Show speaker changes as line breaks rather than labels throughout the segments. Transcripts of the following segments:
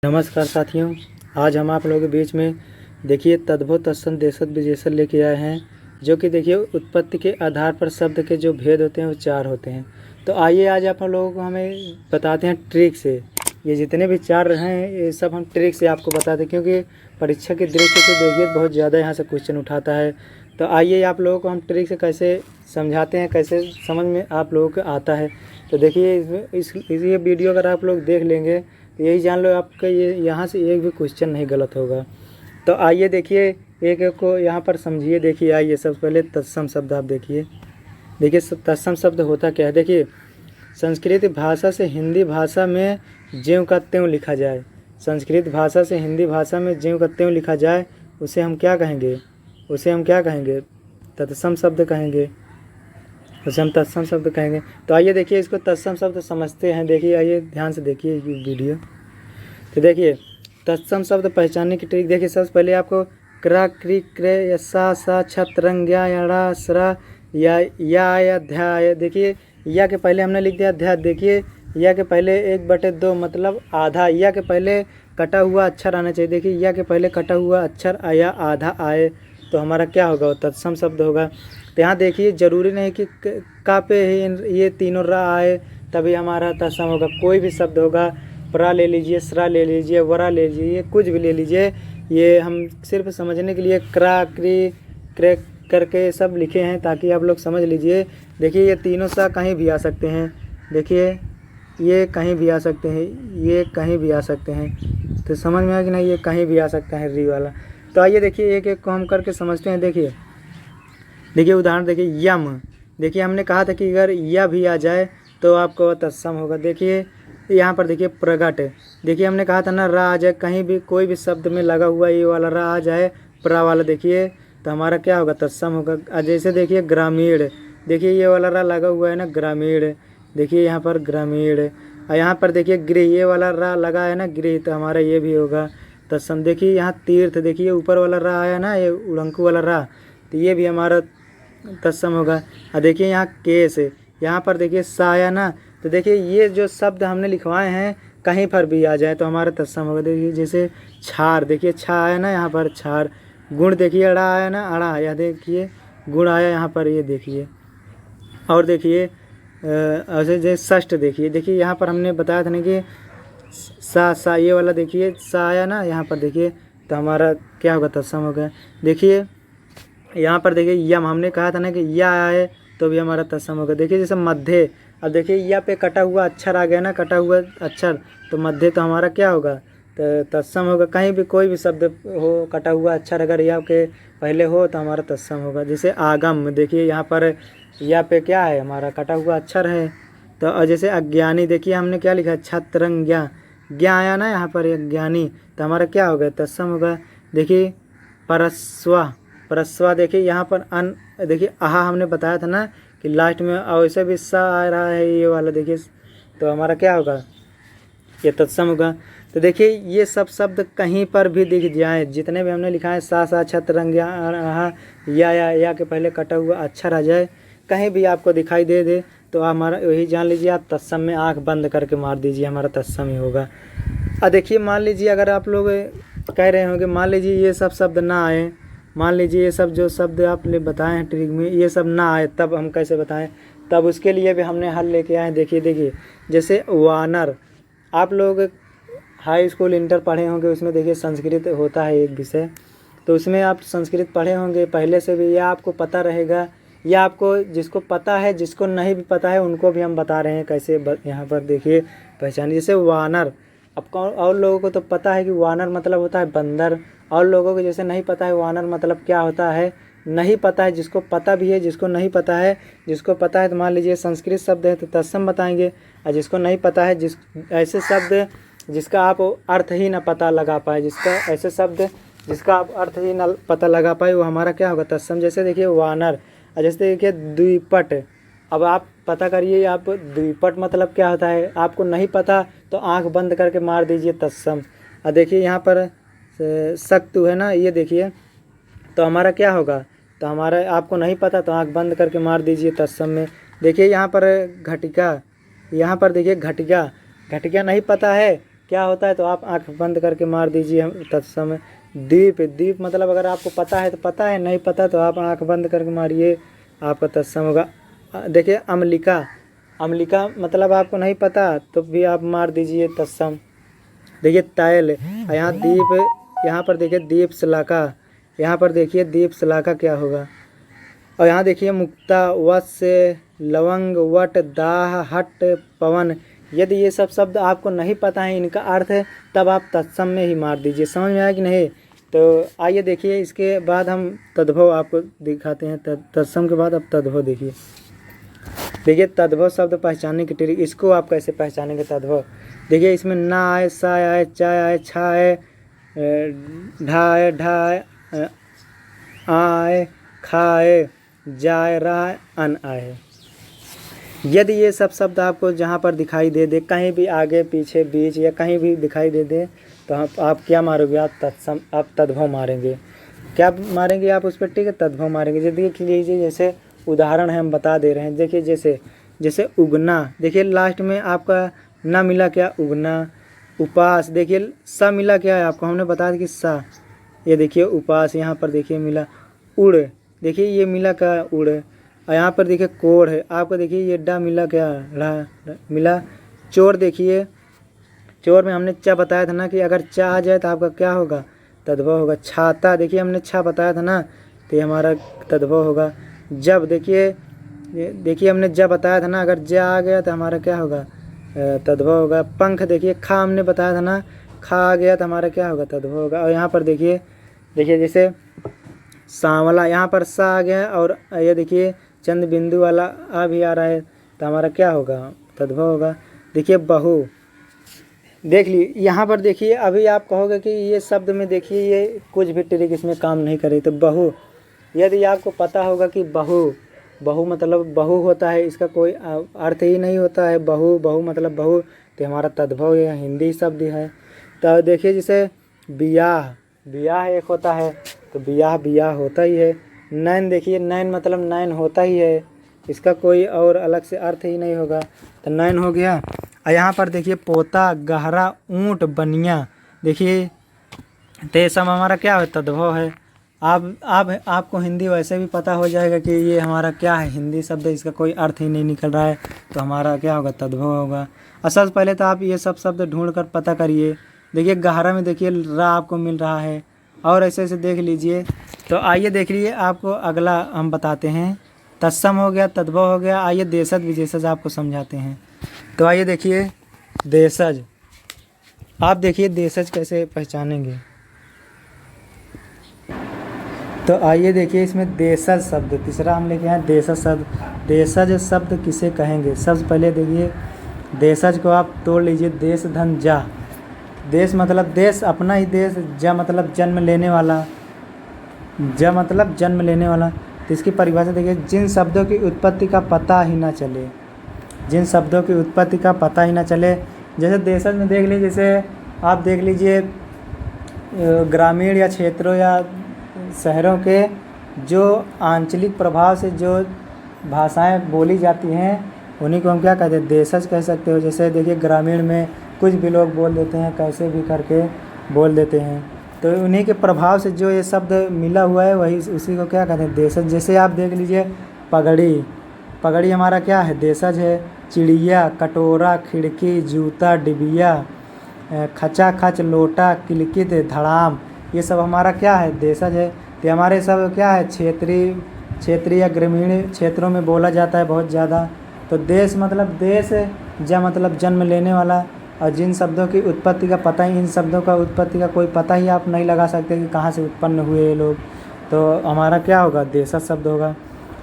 नमस्कार साथियों, आज हम आप लोगों के बीच में देखिए तद्भव तत्सम देशज विशेषण लेके आए हैं। जो कि देखिए उत्पत्ति के आधार पर शब्द के जो भेद होते हैं वो 4 होते हैं। तो आइए आज आप लोगों को हमें बताते हैं ट्रिक से। ये जितने भी 4 हैं ये सब हम ट्रिक से आपको बताते हैं, क्योंकि परीक्षा की दृष्टि से देखिए बहुत ज़्यादा यहाँ से क्वेश्चन उठाता है। तो आइए आप लोगों को हम ट्रिक से कैसे समझाते हैं, कैसे समझ में आप लोगों को आता है। तो देखिए ये वीडियो अगर आप लोग देख लेंगे तो यही जान लो आपका ये यहाँ से एक भी क्वेश्चन नहीं गलत होगा। तो आइए देखिए एक एक को यहाँ पर समझिए। देखिए आइए सबसे पहले तत्सम शब्द आप देखिए तत्सम शब्द होता क्या है। देखिए संस्कृत भाषा से हिंदी भाषा में ज्यों का त्यों लिखा जाए, संस्कृत भाषा से हिंदी भाषा में ज्यों का त्यों लिखा जाए उसे हम क्या कहेंगे, तत्सम शब्द कहेंगे, उसे हम तत्सम शब्द कहेंगे। तो आइए देखिए इसको तत्सम शब्द समझते हैं। देखिए आइए ध्यान से देखिए ये वीडियो। तो देखिए तत्सम शब्द पहचानने की ट्रिक देखिए। सबसे पहले आपको क्रा क्री क्रे या सा छत रंग या सरा या ध्याय। देखिए या के पहले हमने लिख दिया ध्याय। देखिए या के पहले 1/2 मतलब आधा। या के पहले कटा हुआ अक्षर आना चाहिए। देखिए या के पहले कटा हुआ अक्षर आया आधा आए तो हमारा क्या होगा, तत्सम शब्द होगा। तो यहाँ देखिए ज़रूरी नहीं कि का पे ही ये तीनों रा आए तभी हमारा तत्सम होगा। कोई भी शब्द होगा, प्रा ले लीजिए, सरा ले लीजिए, वरा ले लीजिए, कुछ भी ले लीजिए। ये हम सिर्फ समझने के लिए क्रा क्री क्रे करके सब लिखे हैं ताकि आप लोग समझ लीजिए। देखिए ये तीनों सा कहीं भी आ सकते हैं। देखिए ये कहीं भी आ सकते हैं, ये कहीं भी आ सकते हैं। तो समझ में आया कि नहीं, ये कहीं भी आ सकता है री वाला। तो आइए देखिए एक एक को हम करके समझते हैं। देखिए उदाहरण देखिए यम। देखिए हमने कहा था कि अगर या भी आ जाए तो आपको तत्सम होगा। देखिए यहाँ पर देखिए प्रगट। देखिए हमने कहा था ना रा आ जाए, कहीं भी कोई भी शब्द में लगा हुआ ये वाला रा आ जाए प्रा वाला, देखिए तो हमारा क्या होगा, तत्सम होगा। जैसे देखिए ग्रामीण। देखिए ये वाला रा लगा हुआ है ना, ग्रामीण। देखिए यहाँ पर ग्रामीण। और यहाँ पर देखिए गृह, ये वाला रा लगा है ना, गृह, तो हमारा ये भी होगा तत्सम। देखिए यहाँ तीर्थ। देखिए ऊपर वाला रा आया ना, ये उड़ंकू वाला रा, तो ये भी हमारा तत्सम होगा। और देखिए यहाँ केस, यहाँ पर देखिए सा आया ना, तो देखिए ये जो शब्द हमने लिखवाए हैं कहीं पर भी आ जाए तो हमारा तत्सम होगा। देखिए जैसे छार। देखिए छा आया ना, यहाँ पर छार। गुण देखिए अड़ा आया ना, अड़ा आया। देखिए गुण आया यहाँ पर, ये देखिए। और देखिए ऐसे जैसे षष्ठ। देखिए यहाँ पर हमने बताया था ना कि सा ये वाला देखिए सा आया ना यहाँ पर, देखिए तो हमारा क्या होगा, तत्सम होगा। देखिए यहाँ पर देखिए यम, हमने कहा था ना कि या आए तो भी हमारा तत्सम होगा। देखिए जैसे मध्य। अब देखिए या पे कटा हुआ अक्षर आ गया ना, कटा हुआ अक्षर, तो मध्य तो हमारा क्या होगा, तो तत्सम होगा। कहीं भी कोई भी शब्द हो, कटा हुआ अक्षर अगर या के पहले हो तो हमारा तत्सम होगा। जैसे आगम। देखिए यहाँ पर या पे क्या है, हमारा कटा हुआ अक्षर है। तो और जैसे अज्ञानी। देखिए हमने क्या लिखा है, छत्रंग ज्ञा आया ना यहाँ पर, ज्ञानी, तो हमारा क्या होगा, तत्सम होगा। देखिए परस्वा। देखिए यहाँ पर अन। देखिए आहा हमने बताया था ना कि लास्ट में वैसे भी सा आ रहा है ये वाला, देखिए तो हमारा क्या होगा, ये तत्सम होगा। तो देखिए ये सब शब्द कहीं पर भी दिख जाए, जितने भी हमने लिखा है सा छत्रंग आहा या के पहले कटा हुआ अक्षर आ जाए, कहीं भी आपको दिखाई दे तो हमारा वही जान लीजिए आप तत्सम में आँख बंद करके मार दीजिए, हमारा तत्सम ही होगा। अब देखिए मान लीजिए अगर आप लोग कह रहे होंगे, मान लीजिए ये सब शब्द ना आए, मान लीजिए ये सब जो शब्द आपने बताए हैं ट्रिक में ये सब ना आए, तब हम कैसे बताएं। तब उसके लिए भी हमने हल लेके आए। देखिए जैसे वानर। आप लोग हाई स्कूल इंटर पढ़े होंगे, उसमें देखिए संस्कृत होता है एक विषय, तो उसमें आप संस्कृत पढ़े होंगे पहले से भी, या आपको पता रहेगा, या आपको जिसको पता है, जिसको नहीं भी पता है उनको भी हम बता रहे हैं कैसे यहाँ पर देखिए पहचान। जैसे वानर। अब कौन और लोगों को तो पता है कि वानर मतलब होता है बंदर, और लोगों को जैसे नहीं पता है वानर मतलब क्या होता है, नहीं पता है। जिसको पता भी है, जिसको नहीं पता है, जिसको पता है तो मान लीजिए संस्कृत शब्द है तो तत्सम बताएंगे, और जिसको नहीं पता है, ऐसे शब्द जिसका आप अर्थ ही ना पता लगा पाए, ऐसे शब्द जिसका आप अर्थ ही ना पता लगा पाए वो हमारा क्या होगा, तत्सम। जैसे देखिए वानर। और जैसे देखिए द्विपट। अब आप पता करिए आप द्विपट मतलब क्या होता है, आपको नहीं पता तो आंख बंद करके मार दीजिए, तत्सम। और देखिए यहाँ पर सक्तु है ना, ये देखिए तो हमारा क्या होगा, तो हमारा आपको नहीं पता तो आंख बंद करके मार दीजिए, तत्सम में। देखिए यहाँ पर घटिका। यहाँ पर देखिए घटिका नहीं पता है क्या होता है, तो आप आंख बंद करके मार दीजिए हम तत्सम। दीप, दीप मतलब अगर आपको पता है तो पता है, नहीं पता तो आप आंख बंद करके मारिए, आपका तत्सम होगा। देखिए अम्लिका, अम्लिका मतलब आपको नहीं पता तो भी आप मार दीजिए तत्सम। देखिए तैल, यहाँ दीप, यहाँ पर देखिए दीप शलाका, यहाँ पर देखिए दीप शलाका क्या होगा। और यहाँ देखिए मुक्ता, वत्स्य, लवंग, वट, दाह, हट, पवन। यदि ये सब शब्द आपको नहीं पता है इनका अर्थ है, तब आप तत्सम में ही मार दीजिए। समझ में आया कि नहीं? तो आइए देखिए, इसके बाद हम तद्भव आपको दिखाते हैं। तत्सम के बाद अब तद्भव देखिए। देखिए तद्भव शब्द पहचानने की ट्रिक, इसको आप कैसे पहचानेंगे तद्भव। देखिए इसमें ना आए, सा आए, चा आए, छा आए, ढा आए, ढा आए, आए, खाए, जाए, रहा, अन आए। यदि ये सब शब्द आपको जहाँ पर दिखाई दे कहीं भी आगे पीछे बीच या कहीं भी दिखाई दे तो आप क्या मारोगे, आप तत्सम, आप तद्भव मारेंगे। क्या मारेंगे आप उस पर, ठीक है, तद्भव मारेंगे। देख लीजिए जैसे उदाहरण है हम बता दे रहे हैं। देखिए जैसे उगना, देखिए लास्ट में आपका ना मिला क्या, उगना। उपास, देखिए सा मिला क्या है आपको, हमने बता दिया कि सा। ये देखिए उपास, यहाँ पर देखिए मिला उड़, देखिए ये मिला क्या, उड़। और यहाँ पर देखिए कोढ़ है आपको, देखिए ये डा मिला क्या, रहा मिला। चोर, देखिए चोर में हमने चा बताया था ना कि अगर चा आ जाए तो आपका क्या होगा, तद्भव होगा। छाता, देखिए हमने छा बताया था ना, तो ये हमारा तद्भव होगा। जब, देखिए हमने जब बताया था ना, अगर जा आ गया तो हमारा क्या होगा, तद्भव होगा। पंख, देखिए खा हमने बताया था ना, खा आ गया तो हमारा क्या होगा, तद्भव होगा। और यहाँ पर देखिए जैसे सांवला, यहाँ पर सा आ गया और ये देखिए चंद बिंदु वाला आ भी आ रहा है तो हमारा क्या होगा, तद्भव होगा। देखिए बहु, देख ली यहाँ पर देखिए, अभी आप कहोगे कि ये शब्द में देखिए ये कुछ भी ट्रिक इसमें काम नहीं करे। तो बहु, यदि आपको पता होगा कि बहु मतलब बहु होता है, इसका कोई अर्थ ही नहीं होता है। बहु मतलब बहु, तो हमारा तद्भव यह हिंदी शब्द है। तो देखिए जैसे ब्याह एक होता है, तो ब्याह होता ही है। नैन, देखिए नैन मतलब नैन होता ही है, इसका कोई और अलग से अर्थ ही नहीं होगा, तो नैन हो गया। और यहाँ पर देखिए पोता, गहरा, ऊँट, बनिया, देखिए तो ये सब हमारा क्या है, तद्भव है। आपको हिंदी वैसे भी पता हो जाएगा कि ये हमारा क्या है, हिंदी शब्द, इसका कोई अर्थ ही नहीं निकल रहा है, तो हमारा क्या होगा, तद्भव होगा। और सबसे पहले तो आप ये सब शब्द ढूंढ कर पता करिए। देखिए गहरा में देखिए रा आपको मिल रहा है, और ऐसे देख लीजिए। तो आइए देख लीजिए, आपको अगला हम बताते हैं। तत्सम हो गया, तद्भव हो गया। आइए देशज विशेषज आपको समझाते हैं। तो आइए देखिए देशज, आप देखिए देशज कैसे पहचानेंगे। तो आइए देखिए इसमें देशज शब्द, तीसरा हम लेके आए देशज शब्द। देशज शब्द किसे कहेंगे, सबसे पहले देखिए देशज को आप तोड़ लीजिए। देश धन जा, देश मतलब देश, अपना ही देश। जा मतलब जन्म लेने वाला, जा मतलब जन्म लेने वाला। तो इसकी परिभाषा देखिए, जिन शब्दों की उत्पत्ति का पता ही ना चले, जिन शब्दों की उत्पत्ति का पता ही ना चले। जैसे देशज में देख लीजिए, जैसे आप देख लीजिए ग्रामीण या क्षेत्रों या शहरों के जो आंचलिक प्रभाव से जो भाषाएं बोली जाती हैं, उन्हीं को हम क्या कहते हैं, देशज कह सकते हो। जैसे देखिए ग्रामीण में कुछ भी लोग बोल देते हैं, कैसे भी करके बोल देते हैं, तो उन्हीं के प्रभाव से जो ये शब्द मिला हुआ है वही उसी को क्या कहते हैं, देशज। जैसे आप देख लीजिए पगड़ी हमारा क्या है, देशज है। चिड़िया, कटोरा, खिड़की, जूता, डिबिया, खचा खच, लोटा, किलकित, धड़ाम, ये सब हमारा क्या है, देशज है। तो हमारे सब क्या है, क्षेत्रीय या ग्रामीण क्षेत्रों में बोला जाता है बहुत ज़्यादा। तो देश मतलब देश, जा मतलब जन्म लेने वाला। और जिन शब्दों की उत्पत्ति का पता ही, इन शब्दों का उत्पत्ति का कोई पता ही आप नहीं लगा सकते कि कहाँ से उत्पन्न हुए ये लोग, तो हमारा क्या होगा, देशज शब्द होगा।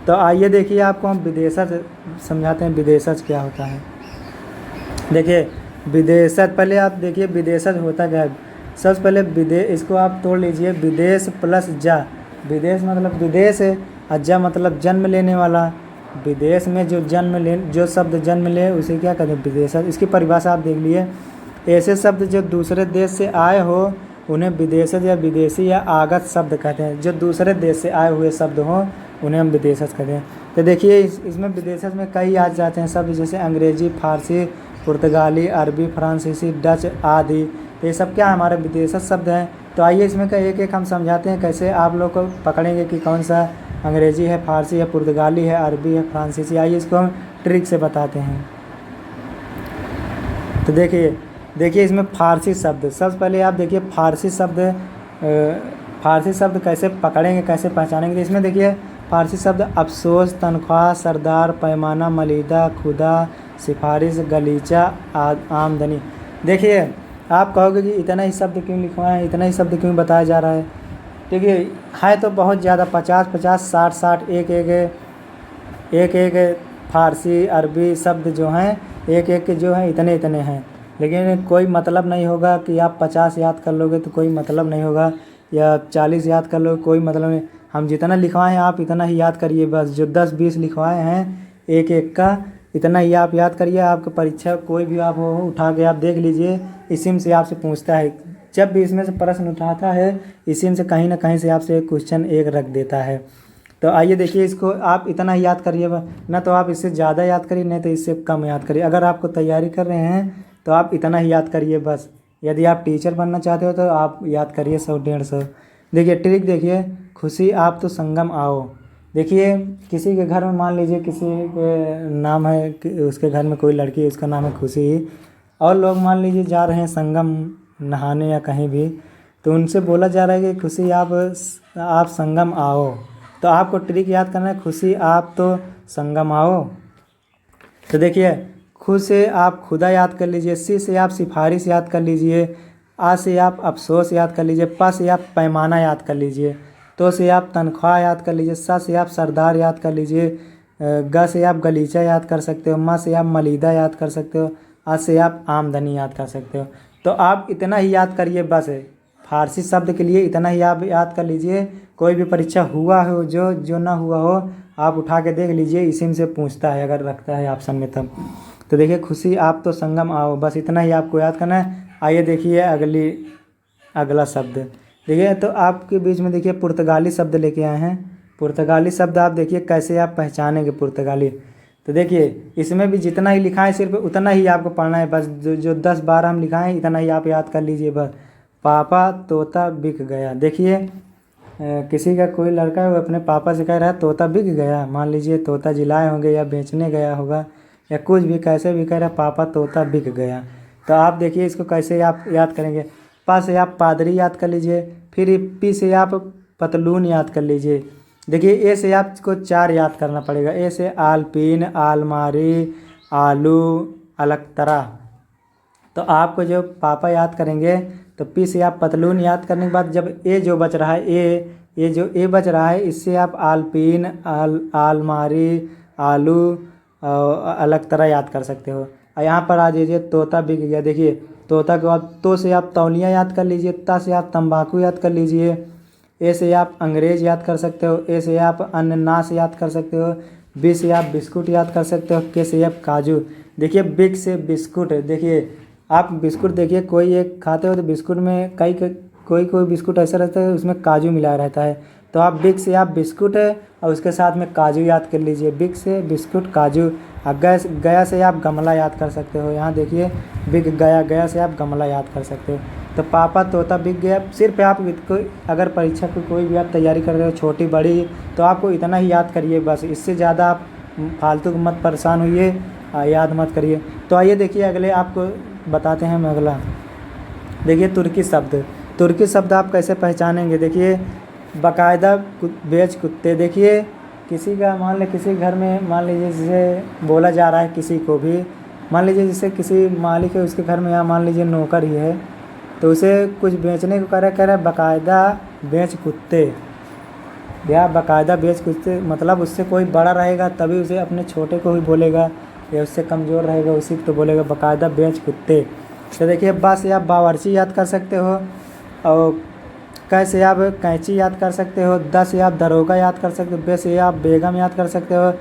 तो आइए देखिए आपको हम विदेशज समझाते हैं। विदेशज क्या होता है, देखिए विदेशज, पहले आप देखिए विदेशज होता क्या है। सबसे पहले इसको आप तोड़ लीजिए, विदेश प्लस जा। विदेश मतलब विदेश है, और जा मतलब जन्म लेने वाला। विदेश में जो शब्द जन्म ले उसे क्या कहते हैं, विदेशज। इसकी परिभाषा आप देख लिए, ऐसे शब्द जो दूसरे देश से आए हो उन्हें विदेशज या विदेशी या आगत शब्द कहते हैं। जो दूसरे देश से आए हुए शब्द हों उन्हें हम विदेशज कहते हैं। तो देखिए इसमें विदेशज में कई आ जाते हैं शब्द, जैसे अंग्रेजी, फारसी, पुर्तगाली, अरबी, फ्रांसीसी, डच आदि। ये सब क्या हमारे विदेशज शब्द हैं। तो आइए इसमें का एक एक हम समझाते हैं कैसे आप लोग को पकड़ेंगे कि कौन सा अंग्रेजी है, फारसी है, पुर्तगाली है, अरबी है, फ्रांसीसी। आइए इसको हम ट्रिक से बताते हैं। तो देखिए इसमें फारसी शब्द, सबसे पहले आप देखिए फारसी शब्द कैसे पकड़ेंगे, कैसे पहचानेंगे। तो इसमें देखिए फारसी शब्द अफसोस, तनख्वाह, सरदार, पैमाना, मलीदा, खुदा, सिफारिश, गलीचा, आमदनी। देखिए आप कहोगे कि इतना ही शब्द क्यों लिखवाए हैं, इतना ही शब्द क्यों बताया जा रहा है। देखिए है तो बहुत ज़्यादा 50-50, 60-60 एक फारसी अरबी शब्द जो हैं एक के जो हैं इतने इतने हैं। लेकिन कोई मतलब नहीं होगा कि आप 50 याद कर लोगे तो कोई मतलब नहीं होगा, या 40 याद कर लोगे कोई मतलब नहीं। हम जितना लिखवाए हैं आप इतना ही याद करिए बस। जो 10-20 लिखवाए हैं एक का इतना ही आप याद करिए। आपका परीक्षा कोई भी आप हो उठा के आप देख लीजिए, इसी से आपसे पूछता है। जब भी इसमें से प्रश्न उठाता है इसी से कहीं ना कहीं से आपसे क्वेश्चन एक रख देता है। तो आइए देखिए इसको आप इतना ही याद करिए, ना तो आप इससे ज़्यादा याद करिए नहीं तो इससे कम याद करिए। अगर आपको तैयारी कर रहे हैं तो आप इतना ही याद करिए बस। यदि आप टीचर बनना चाहते हो तो आप याद करिए 100-150। देखिए ट्रिक देखिए, खुशी आप तो संगम आओ। देखिए किसी के घर में मान लीजिए किसी के नाम है कि उसके घर में कोई लड़की है उसका नाम है खुशी, और लोग मान लीजिए जा रहे हैं संगम नहाने या कहीं भी, तो उनसे बोला जा रहा है कि खुशी आप संगम आओ। तो आपको ट्रिक याद करना है, खुशी आप तो संगम आओ। तो देखिए खुद से आप खुदा याद कर लीजिए, सी से आप सिफारिश याद कर लीजिए, आ से आप अफसोस याद कर लीजिए, पा से आप पैमाना याद कर लीजिए, तो से आप तनख्वाह याद कर लीजिए, सा से आप सरदार याद कर लीजिए, ग से आप गलीचा याद कर सकते हो, मा से आप मलीदा याद कर सकते हो, आ से आप आमदनी याद कर सकते हो। तो आप इतना ही याद करिए बस। फारसी शब्द के लिए इतना ही आप याद कर लीजिए। कोई भी परीक्षा हुआ हो जो ना हुआ हो आप उठा के देख लीजिए, इसी से पूछता है अगर रखता है ऑप्शन में तब। तो देखिए खुशी आप तो संगम आओ, बस इतना ही आपको याद करना है। आइए देखिए अगला शब्द। देखिए तो आपके बीच में देखिए पुर्तगाली शब्द लेके आए हैं। पुर्तगाली शब्द आप देखिए कैसे आप पहचानेंगे पुर्तगाली। तो देखिए इसमें भी जितना ही लिखा है सिर्फ उतना ही आपको पढ़ना है बस। जो 10-12 हम लिखा है इतना ही आप याद कर लीजिए बस। पापा तोता बिक गया। देखिए किसी का कोई लड़का है वो अपने पापा से कह रहा है तोता बिक गया। मान लीजिए तोता जिलाए होंगे या बेचने गया होगा या कुछ भी, कैसे भी कह रहा है पापा तोता बिक गया। तो आप देखिए इसको कैसे आप याद करेंगे। पा से आप पादरी याद कर लीजिए, फिर पी से आप पतलून याद कर लीजिए। देखिए ए से आपको 4 याद करना पड़ेगा। ए से आलपीन, आलमारी, आलू, अलकतरा। तो आपको जो पापा याद करेंगे तो पी से आप पतलून याद करने के बाद जब ए जो बच रहा है ये जो ए बच रहा है इससे आप आलपीन, आलमारी, आलू अलकतरा याद कर सकते हो। और यहाँ पर आ जाइए तोता बिक गया। देखिए तोता के बाद तो से आप तौलिया याद कर लीजिए, ता से आप तंबाकू याद कर लीजिए, ए से आप अंग्रेज याद कर सकते हो, ए से आप अनानास याद कर सकते हो, बी से आप बिस्कुट याद कर सकते हो, के से आप काजू। देखिए बिग से बिस्कुट। देखिए आप बिस्कुट देखिए कोई एक खाते हो तो बिस्कुट में कोई बिस्कुट ऐसा रहता है उसमें काजू मिला रहता है। तो आप बिग से आप बिस्कुट है और उसके साथ में काजू याद कर लीजिए। बिग से बिस्कुट काजू। और गया से आप गमला याद कर सकते हो। यहाँ देखिए बिग गया से आप गमला याद कर सकते हो। तो पापा तोता बिक गया। सिर्फ आप अगर परीक्षा की कोई भी आप तैयारी कर रहे हो छोटी बड़ी तो आपको इतना ही याद करिए बस। इससे ज़्यादा आप फालतू मत परेशान होइए, याद मत करिए। तो आइए देखिए अगले आपको बताते हैं हम अगला। देखिए तुर्की शब्द आप कैसे पहचानेंगे। देखिए बाकायदा बेच कुत्ते। देखिए किसी का किसी घर में मान लीजिए जिसे बोला जा रहा है किसी को भी, मान लीजिए जैसे किसी मालिक है उसके घर में या मान लीजिए नौकर ही है तो उसे कुछ बेचने को कह रहा है बाकायदा बेच कुत्ते। या बाकायदा बेच कुत्ते मतलब उससे कोई बड़ा रहेगा तभी उसे अपने छोटे को ही बोलेगा, या उससे कमज़ोर रहेगा उसी को तो बोलेगा बाकायदा बेच कुत्ते। तो देखिए बा से आप बावर्ची याद कर सकते हो, और कै से आप कैंची याद कर सकते हो, द से आप दरोगा याद कर सकते हो, बे से आप बेगम याद कर सकते हो,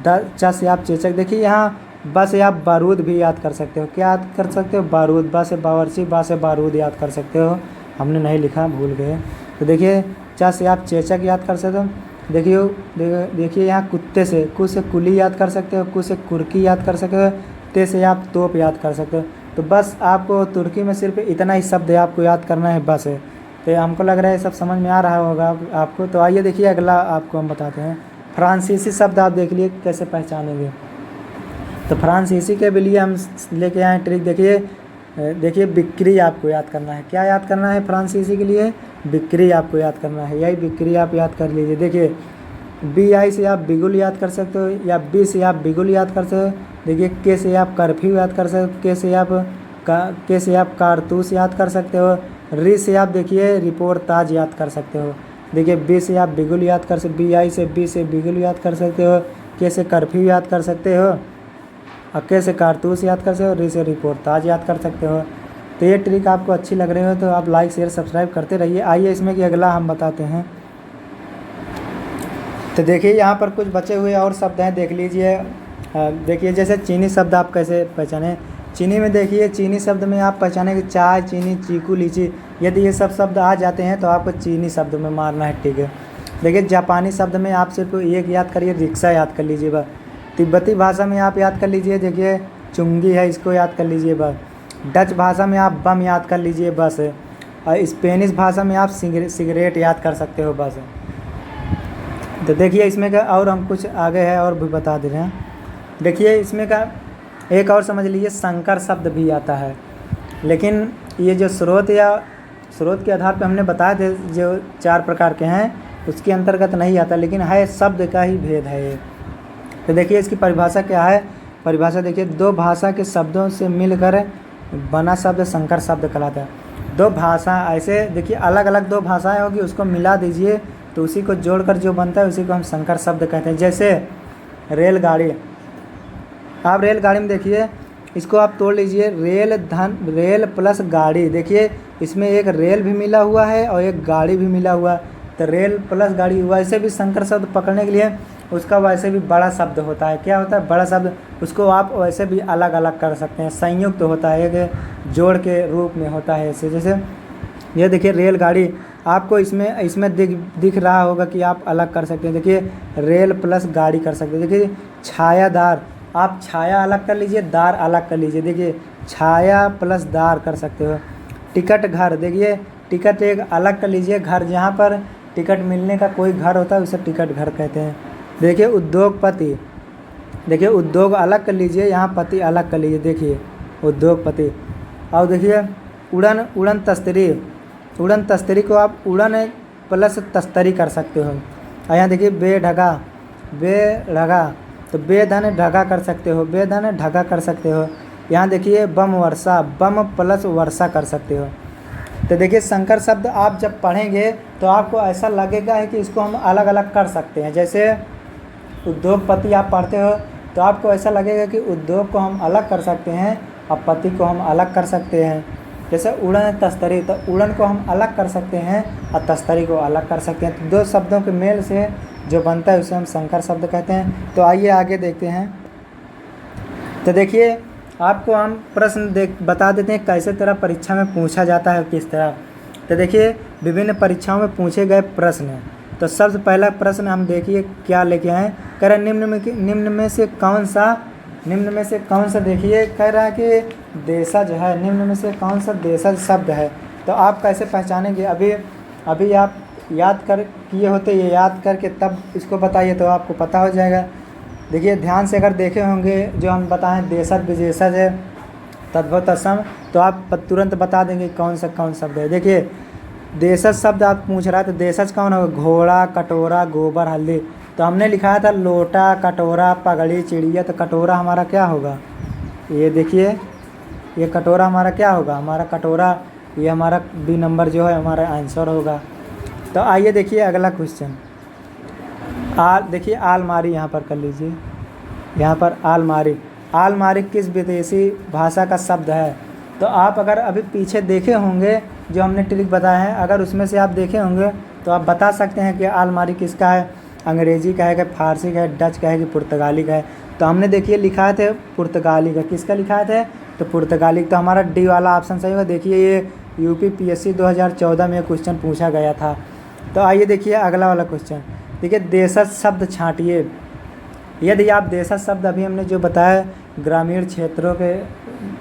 च से आप चेचक। देखिए यहाँ ब से आप बारूद भी याद कर सकते हो। क्या याद कर सकते हो? बारूद। बा से बावर्ची, बा से बारूद याद कर सकते हो। हमने नहीं लिखा, भूल गए। तो देखिए च से आप चेचक याद कर सकते हो। देखिए यहाँ कुत्ते से कु से कुली याद कर सकते हो, कु से कुर्की याद कर सकते हो, ते से आप तोप याद कर सकते हो। तो बस आपको तुर्की में सिर्फ इतना ही शब्द है आपको याद करना है बस है। तो हमको लग रहा है सब समझ में आ रहा होगा आपको। तो आइए देखिए अगला आपको हम बताते हैं। फ्रांसीसी शब्द आप देख लिए कैसे पहचानेंगे। तो फ्रांसीसी के लिए हम लेके आए ट्रिक। देखिए बिक्री आपको याद करना है। क्या याद करना है फ्रांसीसी के लिए? बिक्री आपको याद करना है। यही बिक्री आप याद कर लीजिए। देखिए BI से आप बिगुल याद कर सकते हो, या B से आप बिगुल याद कर सकते हो। देखिए K से आप कर्फ्यू याद कर सकते हो, K से आप कारतूस याद कर सकते हो। री से आप देखिए रिपोर्टाज याद कर सकते हो। देखिए B से आप बिगुल याद कर सकते, BI से B से बिगुल याद कर सकते हो। K से कर्फ्यू याद कर सकते हो, और K से कारतूस याद कर सकते हो, री से रिपोर्टाज याद कर सकते हो। तो ये ट्रिक आपको अच्छी लग रही हो तो आप लाइक शेयर सब्सक्राइब करते रहिए। आइए इसमें कि अगला हम बताते हैं। तो देखिए यहाँ पर कुछ बचे हुए और शब्द हैं, देख लीजिए। देखिए जैसे चीनी शब्द आप कैसे पहचाने। चीनी में देखिए, चीनी शब्द में आप पहचाने कि चाय, चीनी, चीकू, लीची। यदि ये सब शब्द आ जाते हैं तो आपको चीनी शब्द में मारना है, ठीक है। देखिए जापानी शब्द में आप सिर्फ एक याद करिए, रिक्शा याद कर लीजिए बस। तिब्बती भाषा में आप याद कर लीजिए, देखिए चुंगी है, इसको याद कर लीजिए बस। डच भाषा में आप बम याद कर लीजिए बस। और स्पेनिश भाषा में आप सिगरेट याद कर सकते हो बस। तो देखिए इसमें का और हम कुछ आगे है और भी बता दे रहे हैं। देखिए इसमें का एक और समझ लीजिए, संकर शब्द भी आता है। लेकिन ये जो स्रोत के आधार पे हमने बताए थे जो 4 प्रकार के हैं, उसके अंतर्गत नहीं आता, लेकिन है शब्द का ही भेद है ये। तो देखिए इसकी परिभाषा क्या है। परिभाषा देखिए, 2 भाषा के शब्दों से मिलकर बना शब्द संकर शब्द कहलाता है। 2 भाषा ऐसे देखिए अलग अलग 2 भाषाएं होगी, उसको मिला दीजिए तो उसी को जोड़कर जो बनता है उसी को हम संकर शब्द कहते हैं। जैसे रेलगाड़ी, आप रेलगाड़ी में देखिए इसको आप तोड़ लीजिए, रेल प्लस गाड़ी। देखिए इसमें एक रेल भी मिला हुआ है और एक गाड़ी भी मिला हुआ है, तो रेल प्लस गाड़ी। वैसे भी संकर शब्द पकड़ने के लिए उसका वैसे भी बड़ा शब्द होता है। क्या होता है? बड़ा शब्द। उसको आप वैसे भी अलग अलग कर सकते हैं, संयुक्त होता है, एक जोड़ के रूप में होता है ऐसे। जैसे ये देखिए रेलगाड़ी, आपको इसमें दिख रहा होगा कि आप अलग कर सकते हैं। देखिए रेल प्लस गाड़ी कर सकते हैं। देखिए छायादार, आप छाया अलग कर लीजिए, दार अलग कर लीजिए। देखिए छाया प्लस दार कर सकते हो। टिकट घर, देखिए टिकट एक अलग कर लीजिए, घर जहाँ पर टिकट मिलने का कोई घर होता है उसे टिकट घर कहते हैं। देखिए उद्योगपति, देखिए उद्योग अलग कर लीजिए, यहाँ पति अलग कर लीजिए, देखिए उद्योगपति। और देखिए उड़न तस्तरी, उड़न तस्तरी को आप उड़न प्लस तस्तरी कर सकते हो। और यहाँ देखिए बेढगा, तो बेधन ढगा कर सकते हो, बेधन ढगा कर सकते हो। यहाँ देखिए बम वर्षा, बम प्लस वर्षा कर सकते हो। तो देखिए संकर शब्द आप जब पढ़ेंगे तो आपको ऐसा लगेगा है कि इसको हम अलग अलग कर सकते हैं। जैसे उद्योगपति आप पढ़ते हो तो आपको ऐसा लगेगा कि उद्योग को हम अलग कर सकते हैं और पति को हम अलग कर सकते हैं। जैसे उड़न तस्तरी, तो उड़न को हम अलग कर सकते हैं और तस्तरी को अलग कर सकते हैं। तो 2 शब्दों के मेल से जो बनता है उसे हम संकर शब्द कहते हैं। तो आइए आगे देखते हैं। तो देखिए आपको हम प्रश्न बता देते हैं कैसे तरह परीक्षा में पूछा जाता है, किस तरह। तो देखिए विभिन्न परीक्षाओं में पूछे गए प्रश्न। तो सबसे पहला प्रश्न हम देखिए क्या लेके आए। कह रहा है निम्न में से कौन सा देखिए कह रहा है कि देशज है। निम्न में से कौन सा देशज शब्द है। तो आप कैसे पहचानेंगे? अभी आप याद कर किए होते, ये याद करके तब इसको बताइए तो आपको पता हो जाएगा। देखिए ध्यान से अगर देखे होंगे जो हम बताएं देशज विशेषज है तद्भव तत्सम, तो आप तुरंत बता देंगे कौन शब्द है। देखिए देशज शब्द आप पूछ रहा है तो देशज कौन होगा? घोड़ा, कटोरा, गोबर, हल्दी। तो हमने लिखा था लोटा, कटोरा, पगड़ी, चिड़िया। तो कटोरा हमारा क्या होगा? ये देखिए ये कटोरा हमारा क्या होगा? हमारा कटोरा, ये हमारा बी नंबर जो है हमारा आंसर होगा। तो आइए देखिए अगला क्वेश्चन। देखिए आलमारी यहाँ पर कर लीजिए। यहाँ पर आलमारी किस विदेशी भाषा का शब्द है? तो आप अगर अभी पीछे देखे होंगे जो हमने ट्रिक बताया है, अगर उसमें से आप देखे होंगे तो आप बता सकते हैं कि आलमारी किसका है। अंग्रेजी का है कि फारसी का है, डच का है कि पुर्तगाली का है। तो हमने देखिए लिखा थे पुर्तगाली का। किसका लिखा थे? तो पुर्तगाली। तो हमारा डी वाला ऑप्शन सही होगा। देखिए ये UPPSC 2014 में क्वेश्चन पूछा गया था। तो आइए देखिए अगला वाला क्वेश्चन। देखिए देशज शब्द छांटिए। यदि आप देशज शब्द अभी हमने जो बताया ग्रामीण क्षेत्रों के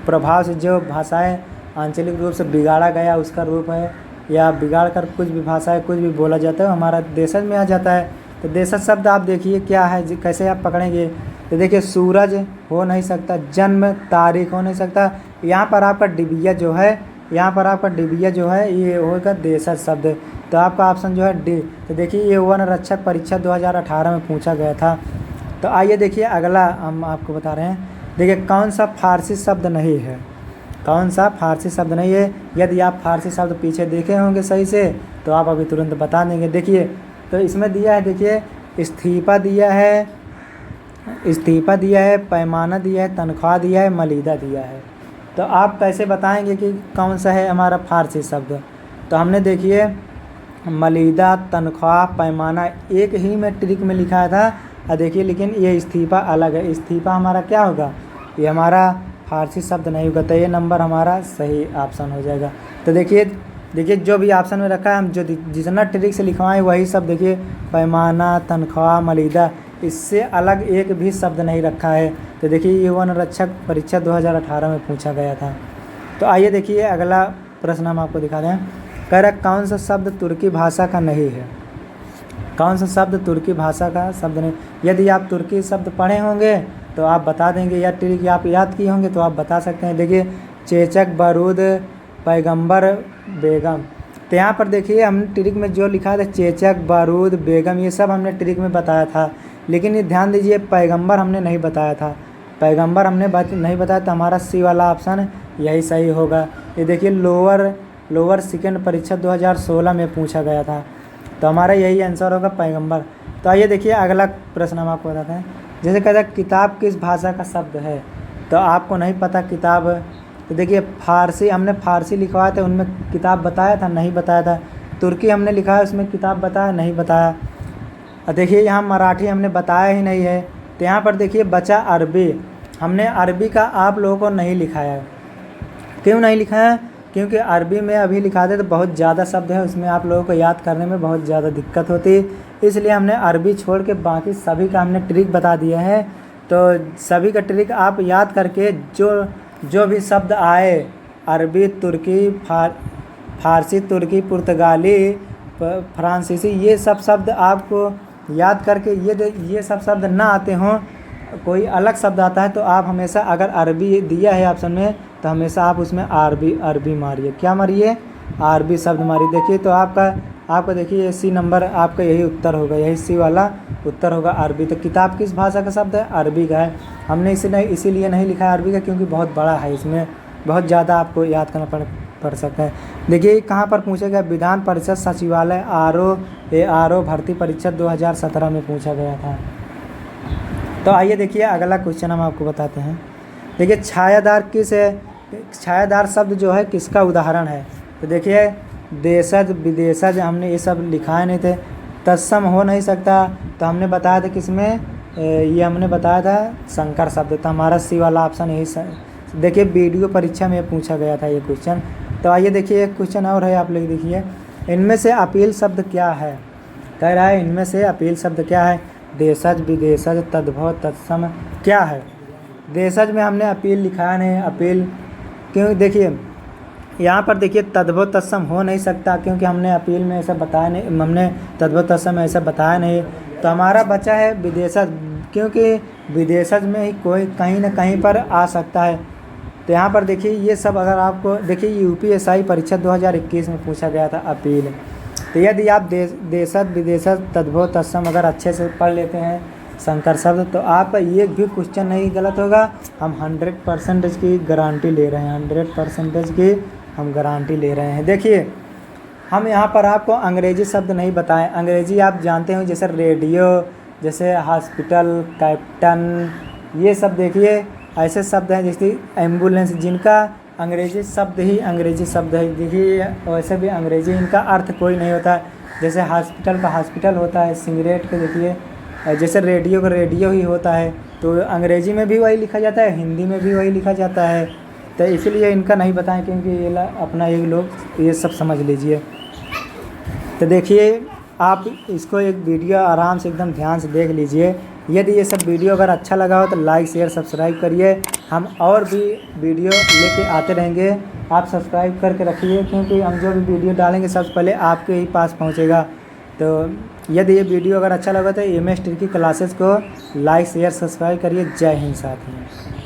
प्रभाव से जो भाषाएं आंचलिक रूप से बिगाड़ा गया उसका रूप है, या बिगाड़ कर कुछ भी भाषाएं कुछ भी बोला जाता है हमारा देशज में आ जाता है। तो देशज शब्द आप देखिए क्या है, कैसे आप पकड़ेंगे। तो देखिए सूरज हो नहीं सकता, जन्म तारीख हो नहीं सकता। यहाँ पर आपका डिबिया जो है, यहाँ पर आपका डिबिया जो है ये होगा देशज शब्द। तो आपका ऑप्शन जो है डी। तो देखिए ये वन रक्षक परीक्षा 2018 में पूछा गया था। तो आइए देखिए अगला हम आपको बता रहे हैं। देखिए कौन सा फारसी शब्द नहीं है, कौन सा फारसी शब्द नहीं है। यदि आप फारसी शब्द पीछे देखे होंगे सही से तो आप अभी तुरंत बता देंगे। देखिए तो इसमें दिया है, देखिए इस्तीफ़ा दिया है, इस्तीफ़ा दिया है, पैमाना दिया है, तनख्वाह दिया है, मलीदा दिया है। तो आप कैसे बताएंगे कि कौन सा है हमारा फारसी शब्द। तो हमने देखिए मलीदा, तनख्वाह, पैमाना एक ही मैट्रिक में लिखा था और देखिए लेकिन ये इस्तीफ़ा अलग है। इस्तीफ़ा हमारा क्या होगा, ये हमारा फारसी शब्द नहीं होगा। तो ये नंबर हमारा सही ऑप्शन हो जाएगा। तो देखिए जो भी ऑप्शन में रखा है हम जो जितना ट्रिक से लिखवाएं वही सब देखिए, पैमाना, तनख्वाह, मलीदा, इससे अलग एक भी शब्द नहीं रखा है। तो देखिए ये वन रक्षक परीक्षा 2018 में पूछा गया था। तो आइए देखिए अगला प्रश्न हम आपको दिखा दें। कह रहा कौन सा शब्द तुर्की भाषा का नहीं है, कौन सा शब्द तुर्की भाषा का शब्द नहीं। यदि आप तुर्की शब्द पढ़े होंगे तो आप बता देंगे, या ट्रिक आप याद किए होंगे तो आप बता सकते हैं। देखिए चेचक, बारूद, पैगंबर, बेगम। तो यहाँ पर देखिए हमने ट्रिक में जो लिखा था चेचक, बारूद, बेगम ये सब हमने ट्रिक में बताया था, लेकिन ये ध्यान दीजिए पैगंबर हमने नहीं बताया था। पैगंबर हमने नहीं बताया तो हमारा सी वाला ऑप्शन यही सही होगा। ये देखिए लोअर सेकेंड परीक्षा 2016 में पूछा गया था, तो हमारा यही आंसर होगा पैगंबर। तो आइए देखिए अगला प्रश्न हम आपको बताते हैं। जैसे कहता है किताब किस भाषा का शब्द है, तो आपको नहीं पता किताब। तो देखिए फारसी हमने फारसी लिखवाए थे उनमें किताब बताया था, नहीं बताया था। तुर्की हमने लिखा है उसमें किताब बताया, नहीं बताया। और देखिए यहाँ मराठी हमने बताया ही नहीं है। तो यहाँ पर देखिए बचा अरबी, हमने अरबी का आप लोगों को नहीं लिखाया। क्यों नहीं लिखाया, क्योंकि अरबी में अभी लिखा दे तो बहुत ज़्यादा शब्द है, उसमें आप लोगों को याद करने में बहुत ज़्यादा दिक्कत होती, इसलिए हमने अरबी छोड़ के बाकी सभी का हमने ट्रिक बता दिया है। तो सभी का ट्रिक आप याद करके जो भी शब्द आए अरबी, तुर्की, फारसी, तुर्की, पुर्तगाली, फ्रांसीसी, ये सब शब्द आपको याद करके ये सब शब्द ना आते हों, कोई अलग शब्द आता है तो आप हमेशा अगर अरबी दिया है ऑप्शन में तो हमेशा आप उसमें अरबी मारिए। क्या मारिए, अरबी शब्द मारिए। देखिए तो आपका देखिए सी नंबर आपका यही उत्तर होगा, यही सी वाला उत्तर होगा अरबी। तो किताब किस भाषा का शब्द है, अरबी का है। हमने इसीलिए नहीं लिखा है अरबी का क्योंकि बहुत बड़ा है, इसमें बहुत ज़्यादा आपको याद करना पड़ सकता है। देखिए कहाँ पर पूछा गया, विधान परिषद सचिवालय आरओ भर्ती परीक्षा 2017 में पूछा गया था। तो आइए देखिए अगला क्वेश्चन हम आपको बताते हैं। देखिए छायादार शब्द जो है किसका उदाहरण है। तो देखिए देशज, विदेशज हमने ये सब लिखाए नहीं थे। तत्सम हो नहीं सकता तो हमने बताया था किसमें, ये हमने बताया था संकर शब्द। तो हमारा सी वाला ऑप्शन यही। देखिए वीडियो परीक्षा में पूछा गया था ये क्वेश्चन। तो आइए देखिए एक क्वेश्चन और है, आप लोग देखिए इनमें से अपील शब्द क्या है। कह रहा है इनमें से अपील शब्द क्या है, देशज, विदेशज, तद्भव, तत्सम क्या है। देशज में हमने अपील लिखा नहीं, अपील क्यों, देखिए यहाँ पर देखिए तद्भव तत्सम हो नहीं सकता क्योंकि हमने अपील में ऐसा बताया नहीं, हमने तद्भव तत्सम में ऐसा बताया नहीं। तो हमारा बचा है विदेशज, क्योंकि विदेशज में ही कोई कहीं ना कहीं पर आ सकता है। तो यहाँ पर देखिए ये सब अगर आपको देखिए यूपीएससी परीक्षा 2021 में पूछा गया था अपील। तो यदि आप देशज, विदेशज, तद्भव, तत्सम अगर अच्छे से पढ़ लेते हैं संकर शब्द तो आपका ये भी क्वेश्चन नहीं गलत होगा। हम 100% की गारंटी ले रहे हैं, 100% की हम गारंटी ले रहे हैं। देखिए हम यहाँ पर आपको अंग्रेजी शब्द नहीं बताएं। अंग्रेजी आप जानते हो जैसे रेडियो, जैसे हॉस्पिटल, कैप्टन, ये सब देखिए ऐसे शब्द हैं जैसे एम्बुलेंस, जिनका अंग्रेजी शब्द ही अंग्रेजी शब्द है। देखिए वैसे भी अंग्रेजी इनका अर्थ कोई नहीं होता है। जैसे हॉस्पिटल का हॉस्पिटल होता है, सिगरेट का देखिए जैसे रेडियो का रेडियो ही होता है। तो अंग्रेजी में भी वही लिखा जाता है, हिंदी में भी वही लिखा जाता है। तो इसलिए इनका नहीं बताएं क्योंकि ये अपना एक लोग ये सब समझ लीजिए। तो देखिए आप इसको एक वीडियो आराम से एकदम ध्यान से देख लीजिए। यदि ये सब वीडियो अगर अच्छा लगा हो तो लाइक शेयर सब्सक्राइब करिए। हम और भी वीडियो लेके आते रहेंगे, आप सब्सक्राइब करके रखिए, क्योंकि हम जो भी वीडियो डालेंगे सबसे पहले आपके ही पास पहुंचेगा। तो यदि ये वीडियो अगर अच्छा लगा तो MS ट्रिकी क्लासेस को लाइक शेयर सब्सक्राइब करिए। जय हिंद साथियों।